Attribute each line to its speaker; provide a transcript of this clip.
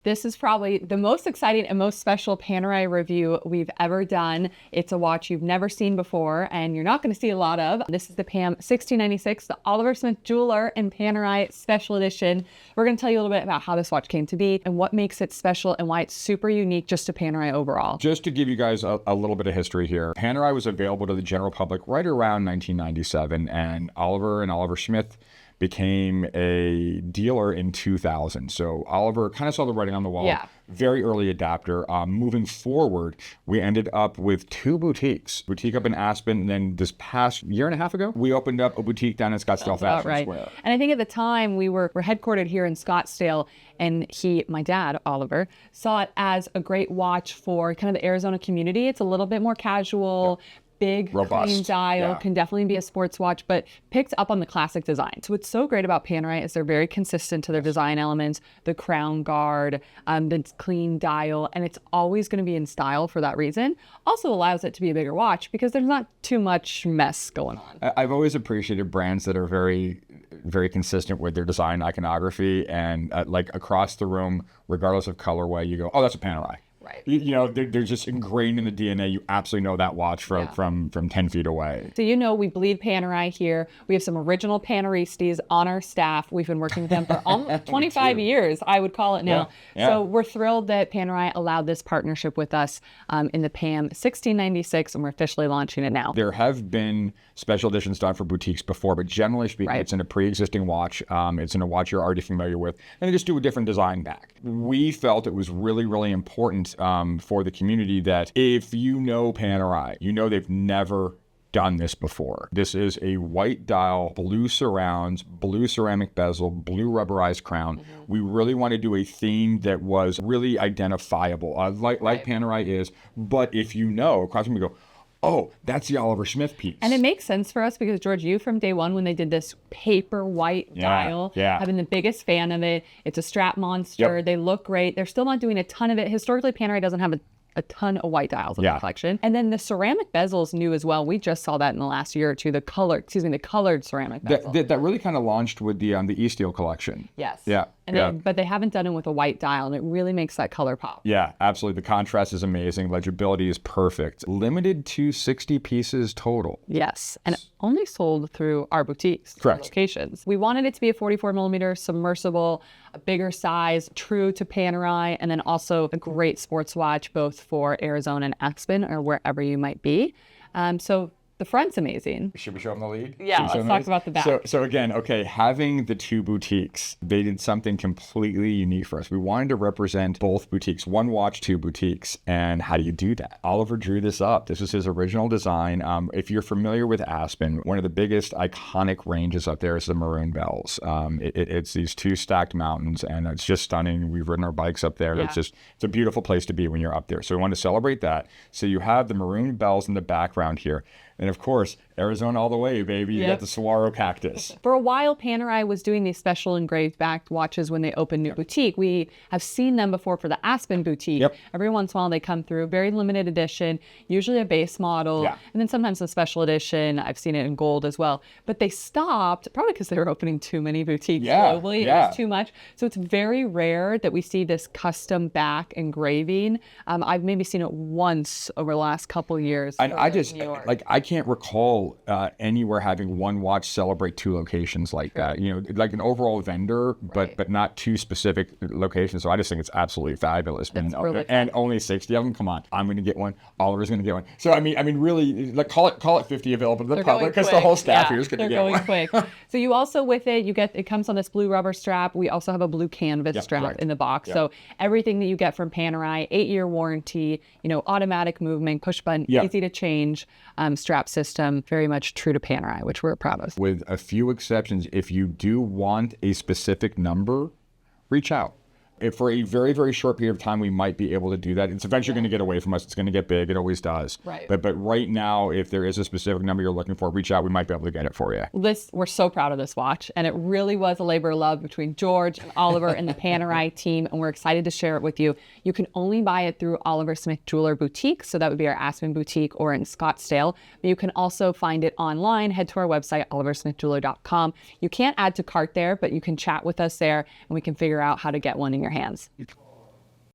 Speaker 1: This is probably the most exciting and most special Panerai review we've ever done. It's a watch you've never seen before and you're not going to see a lot of. This is the PAM 1696, the Oliver Smith Jeweler and Panerai Special Edition. We're going to tell you a little bit about how this watch came to be and what makes it special and why it's super unique just to Panerai overall.
Speaker 2: Just to give you guys a little bit of history here, Panerai was available to the general public right around 1997, and Oliver Smith became a dealer in 2000. So Oliver kind of saw the writing on the wall.
Speaker 1: Yeah.
Speaker 2: Very early adapter. Moving forward, we ended up with two boutiques. Boutique up in Aspen, and then this past year and a half ago, we opened up a boutique down in Scottsdale Fashion Square.
Speaker 1: And I think at the time we're headquartered here in Scottsdale, and my dad, Oliver, saw it as a great watch for kind of the Arizona community. It's a little bit more casual. Yep. Big,
Speaker 2: robust,
Speaker 1: clean dial, can definitely be a sports watch, but picked up on the classic design. So what's so great about Panerai is they're very consistent to their design elements, the crown guard, the clean dial, and it's always going to be in style for that reason. Also allows it to be a bigger watch because there's not too much mess going on.
Speaker 2: I've always appreciated brands that are very, very consistent with their design iconography, and like across the room, regardless of colorway, you go, oh, that's a Panerai.
Speaker 1: Right.
Speaker 2: You know, they're just ingrained in the DNA. You absolutely know that watch from 10 feet away.
Speaker 1: So we bleed Panerai here. We have some original Paneristas on our staff. We've been working with them for almost 25 years, I would call it now.
Speaker 2: Yeah.
Speaker 1: So we're thrilled that Panerai allowed this partnership with us in the PAM 1696, and we're officially launching it now.
Speaker 2: There have been special editions done for boutiques before, but generally speaking, it's in a pre-existing watch. It's in a watch you're already familiar with, and they just do a different design back. We felt it was really, really important for the community that if you know Panerai, you know they've never done this before. This is a white dial, blue surrounds, blue ceramic bezel, blue rubberized crown. Mm-hmm. We really want to do a theme that was really identifiable, like Panerai is. But if you know, across from you go, oh, that's the Oliver Smith piece.
Speaker 1: And it makes sense for us because, George, you from day one when they did this paper white dial, have been the biggest fan of it. It's a strap monster. Yep. They look great. They're still not doing a ton of it. Historically, Panerai doesn't have a ton of white dials in the collection. And then the ceramic bezel's new as well. We just saw that in the last year or two, the colored ceramic bezel.
Speaker 2: That really kind of launched with the E-Steel collection.
Speaker 1: Yes.
Speaker 2: Yeah.
Speaker 1: But they haven't done it with a white dial, and it really makes that color pop.
Speaker 2: Yeah, absolutely. The contrast is amazing. Legibility is perfect. Limited to 60 pieces total.
Speaker 1: Yes, and only sold through our boutiques.
Speaker 2: Correct.
Speaker 1: Locations. We wanted it to be a 44 millimeter submersible, a bigger size, true to Panerai, and then also a great sports watch, both for Arizona and Aspen or wherever you might be. So the front's amazing.
Speaker 2: Should we show them the lead?
Speaker 1: Yeah, let's talk about the back.
Speaker 2: So again, having the two boutiques, they did something completely unique for us. We wanted to represent both boutiques, one watch, two boutiques. And how do you do that? Oliver drew this up. This was his original design. If you're familiar with Aspen, one of the biggest iconic ranges up there is the Maroon Bells. It's these two stacked mountains, and it's just stunning. We've ridden our bikes up there. Yeah. It's a beautiful place to be when you're up there. So we wanted to celebrate that. So you have the Maroon Bells in the background here. And of course, Arizona all the way, baby. You got the saguaro cactus.
Speaker 1: For a while, Panerai was doing these special engraved backed watches when they opened new boutique. We have seen them before for the Aspen boutique. Yep. Every once in a while they come through, very limited edition, usually a base model, and then sometimes a special edition. I've seen it in gold as well. But they stopped, probably because they were opening too many boutiques globally. It was too much. So it's very rare that we see this custom back engraving. I've maybe seen it once over the last couple years.
Speaker 2: And I can't recall anywhere having one watch celebrate two locations like that. You know, like an overall vendor, but not two specific locations. So I just think it's absolutely fabulous. And only 60 of them. Come on, I'm going to get one. Oliver's going to get one. So I mean, really, like call it 50 available to the public because the whole staff here is going to get one.
Speaker 1: They're going quick. So you also with it, it comes on this blue rubber strap. We also have a blue canvas strap in the box. Yep. So everything that you get from Panerai, 8-year warranty. Automatic movement, push button, easy to change. Strap system, very much true to Panerai, which we're proud of.
Speaker 2: With a few exceptions, if you do want a specific number, reach out. If for a very, very short period of time, we might be able to do that. It's eventually going to get away from us. It's going to get big. It always does.
Speaker 1: Right.
Speaker 2: But right now, if there is a specific number you're looking for, reach out. We might be able to get it for you.
Speaker 1: We're so proud of this watch. And it really was a labor of love between George and Oliver and the Panerai team. And we're excited to share it with you. You can only buy it through Oliver Smith Jeweler Boutique. So that would be our Aspen Boutique or in Scottsdale. But you can also find it online. Head to our website, oliversmithjeweler.com. You can't add to cart there, but you can chat with us there and we can figure out how to get one in your hands.